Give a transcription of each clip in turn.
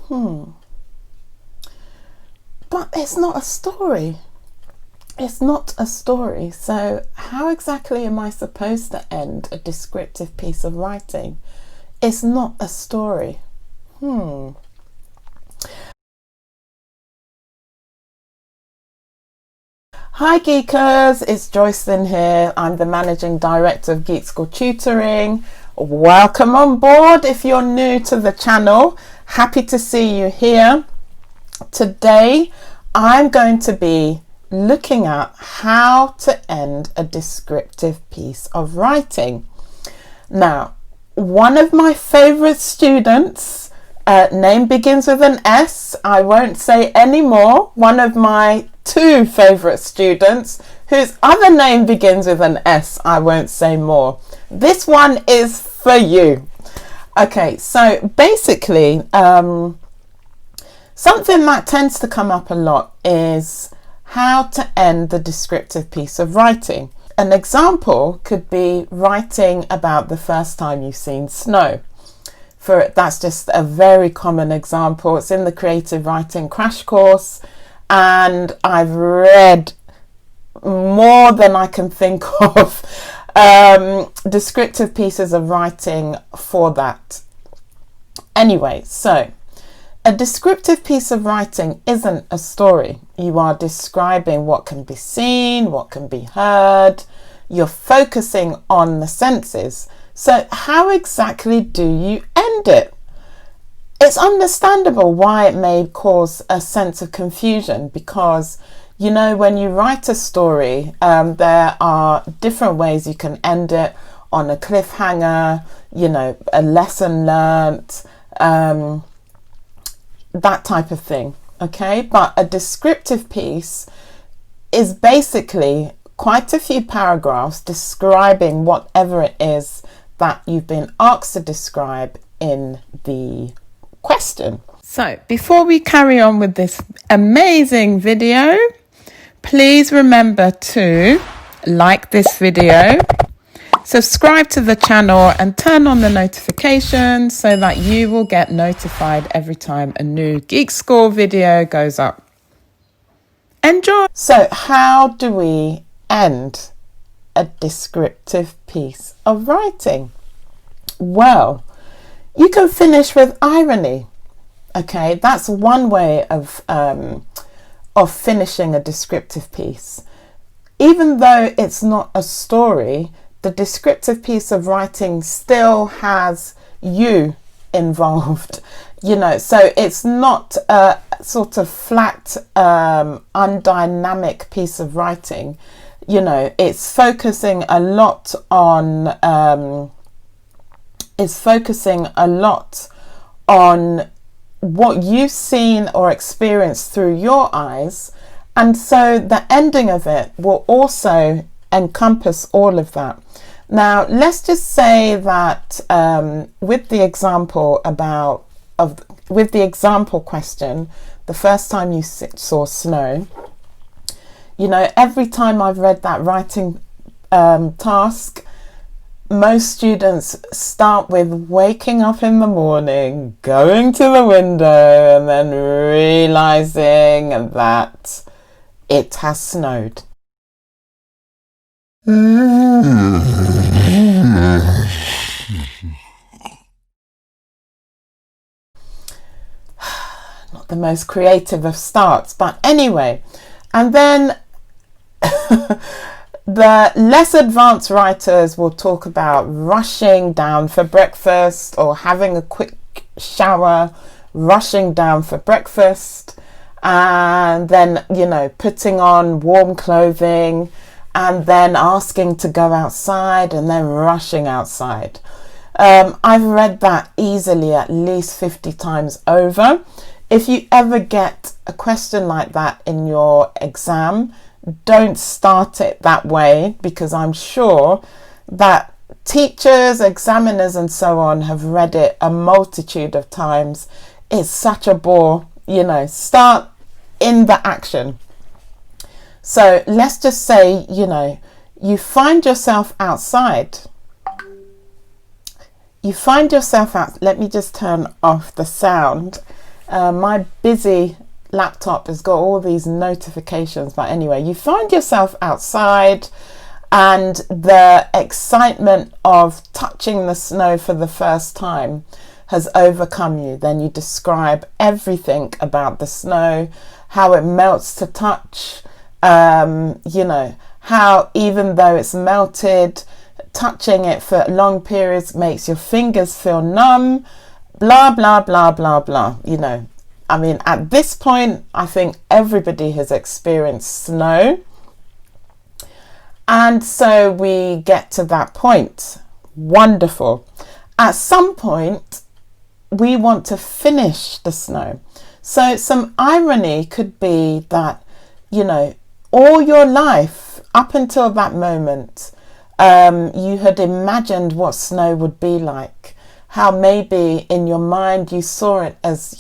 But it's not a story. It's not a story. So how exactly am I supposed to end a descriptive piece of writing? It's not a story. Hi Geekers, it's Joycelyn here. I'm the Managing Director of Geek School Tutoring. Welcome on board if you're new to the channel. Happy to see you here. Today I'm going to be looking at how to end a descriptive piece of writing. Now, one of my favourite students, name begins with an S, I won't say any more. One of my two favourite students whose other name begins with an S, I won't say more. This one is for you. Okay, so basically, something that tends to come up a lot is how to end the descriptive piece of writing. An example could be writing about the first time you've seen snow. That's just a very common example. It's in the creative writing crash course, and I've read more than I can think of descriptive pieces of writing for that. Anyway, so a descriptive piece of writing isn't a story. You are describing what can be seen, what can be heard. You're focusing on the senses. So how exactly do you end it? It's understandable why it may cause a sense of confusion because, you know, when you write a story, there are different ways you can end it, on a cliffhanger, you know, a lesson learnt, that type of thing, okay? But a descriptive piece is basically quite a few paragraphs describing whatever it is that you've been asked to describe in the question. So before we carry on with this amazing video, please remember to like this video, subscribe to the channel and turn on the notifications so that you will get notified every time a new Geek School video goes up. Enjoy! So how do we end a descriptive piece of writing? Well, you can finish with irony. Okay, that's one way of finishing a descriptive piece. Even though it's not a story, the descriptive piece of writing still has you involved, you know, so it's not a sort of flat, undynamic piece of writing. You know, it's focusing a lot on what you've seen or experienced through your eyes, and so the ending of it will also encompass all of that. Now, let's just say that with the example question, the first time you saw snow, you know, every time I've read that writing task, most students start with waking up in the morning, going to the window, and then realizing that it has snowed. Not the most creative of starts, but anyway. And then the less advanced writers will talk about rushing down for breakfast or having a quick shower, rushing down for breakfast, and then, you know, putting on warm clothing, and then asking to go outside and then rushing outside. I've read that easily at least 50 times over. If you ever get a question like that in your exam, don't start it that way, because I'm sure that teachers, examiners and so on have read it a multitude of times. It's such a bore, you know. Start in the action. So let's just say, you know, you find yourself outside. You find yourself out. Let me just turn off the sound. My busy laptop has got all these notifications, but anyway, you find yourself outside and the excitement of touching the snow for the first time has overcome you. Then you describe everything about the snow, how it melts to touch, how even though it's melted, touching it for long periods makes your fingers feel numb, blah, blah, blah, blah, blah. I mean, at this point, I think everybody has experienced snow. And so we get to that point. Wonderful. At some point, we want to finish the snow. So some irony could be that, all your life, up until that moment, you had imagined what snow would be like. How maybe in your mind you saw it as,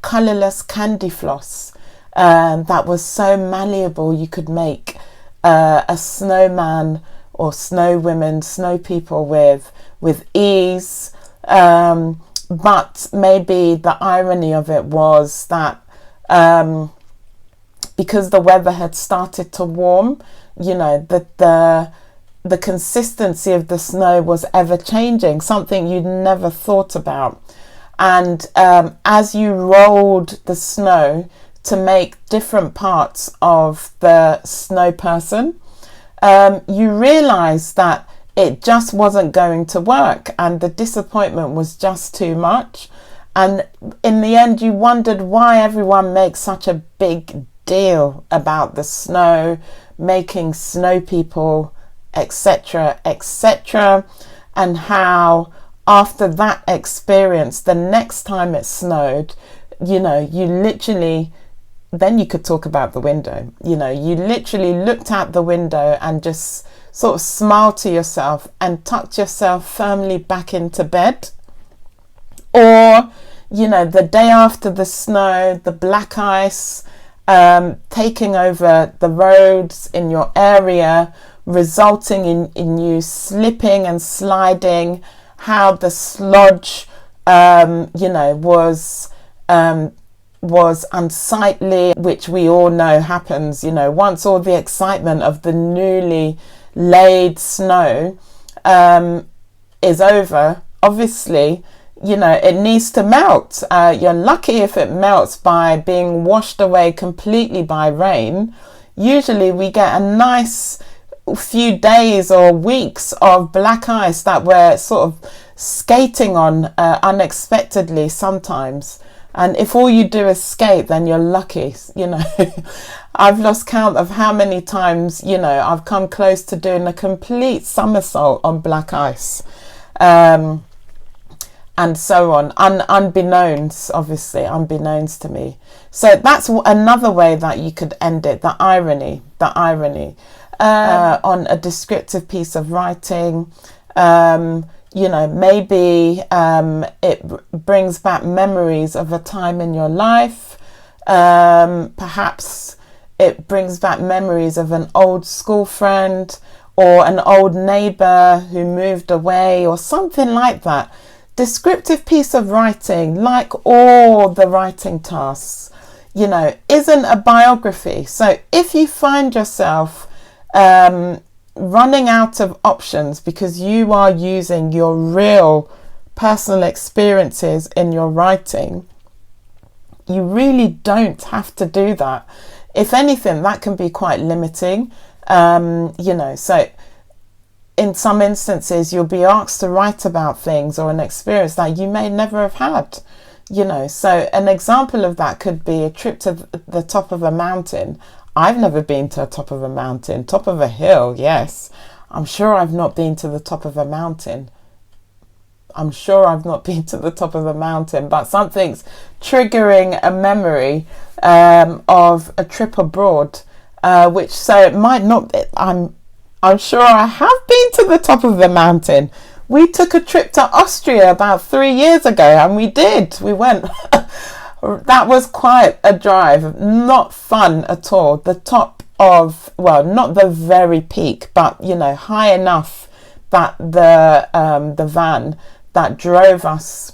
colourless candy floss that was so malleable you could make a snowman or snow women, snow people with ease. But maybe the irony of it was that because the weather had started to warm, that the consistency of the snow was ever changing, something you'd never thought about. And as you rolled the snow to make different parts of the snow person, you realised that it just wasn't going to work and the disappointment was just too much. And in the end, you wondered why everyone makes such a big deal about the snow, making snow people, etc., etc., and how after that experience, the next time it snowed, you literally, then you could talk about the window. You literally looked out the window and just sort of smiled to yourself and tucked yourself firmly back into bed. Or, the day after the snow, the black ice taking over the roads in your area, resulting in you slipping and sliding, how the sludge, was unsightly, which we all know happens, once all the excitement of the newly laid snow is over. Obviously, it needs to melt. You're lucky if it melts by being washed away completely by rain. Usually we get a nice few days or weeks of black ice that we're sort of skating on unexpectedly sometimes. And if all you do is skate, then you're lucky. I've lost count of how many times, I've come close to doing a complete somersault on black ice. And so on, unbeknownst to me. So that's another way that you could end it, the irony. On a descriptive piece of writing, maybe it brings back memories of a time in your life. Perhaps it brings back memories of an old school friend or an old neighbour who moved away or something like that. Descriptive piece of writing, like all the writing tasks, isn't a biography. So if you find yourself running out of options because you are using your real personal experiences in your writing, you really don't have to do that. If anything, that can be quite limiting. So in some instances, you'll be asked to write about things or an experience that you may never have had. So an example of that could be a trip to the top of a mountain. I've never been to the top of a mountain. Top of a hill, yes. I'm sure I've not been to the top of a mountain. But something's triggering a memory of a trip abroad, so it might not. I'm sure I have been to the top of the mountain. We took a trip to Austria about 3 years ago, and we went. That was quite a drive, not fun at all. The top of, not the very peak, but, high enough that the van that drove us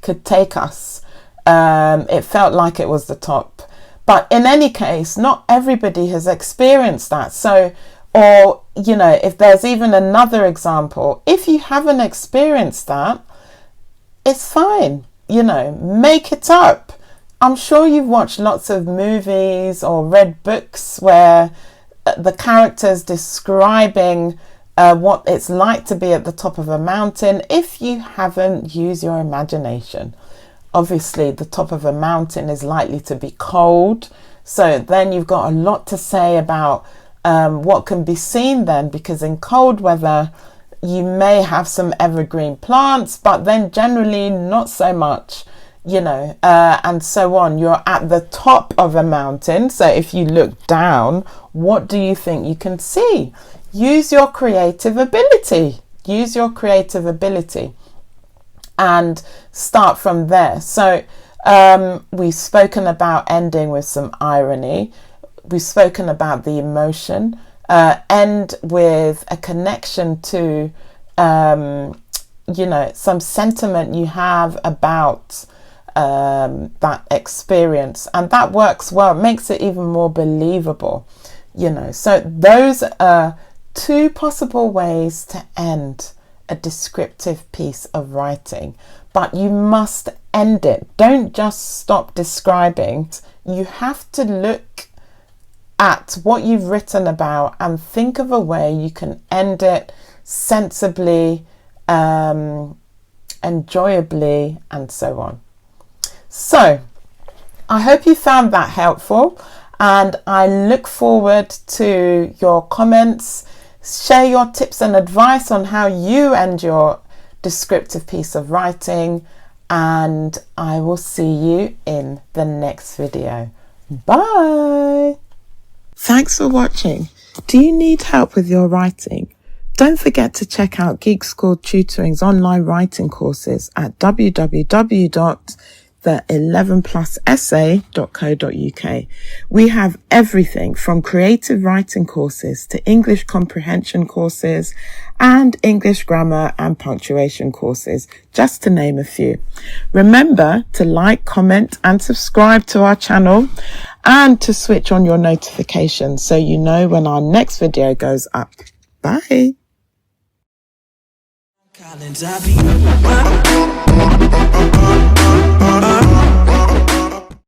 could take us It felt like it was the top. But in any case, not everybody has experienced that. So, or, you know, if there's even another example, if you haven't experienced that, it's fine, you know, make it up. I'm sure you've watched lots of movies or read books where the characters describing what it's like to be at the top of a mountain. If you haven't, use your imagination. Obviously, the top of a mountain is likely to be cold. So then you've got a lot to say about what can be seen then, because in cold weather, you may have some evergreen plants, but then generally not so much, you know, and so on. You're at the top of a mountain. So if you look down, what do you think you can see? Use your creative ability. Use your creative ability and start from there. So we've spoken about ending with some irony. We've spoken about the emotion. End with a connection to, you know, some sentiment you have about that experience. And that works well. It makes it even more believable, you know. So those are two possible ways to end a descriptive piece of writing. But you must end it. Don't just stop describing. You have to look at what you've written about and think of a way you can end it sensibly, enjoyably, and so on. So I hope you found that helpful, and I look forward to your comments. Share your tips and advice on how you end your descriptive piece of writing, and I will see you in the next video. Bye. Thanks for watching. Do you need help with your writing? Don't forget to check out Geek School Tutoring's online writing courses at www.the11plusessay.co.uk. We have everything from creative writing courses to English comprehension courses and English grammar and punctuation courses, just to name a few. Remember to like, comment and subscribe to our channel, and to switch on your notifications so you know when our next video goes up. Bye. Collins,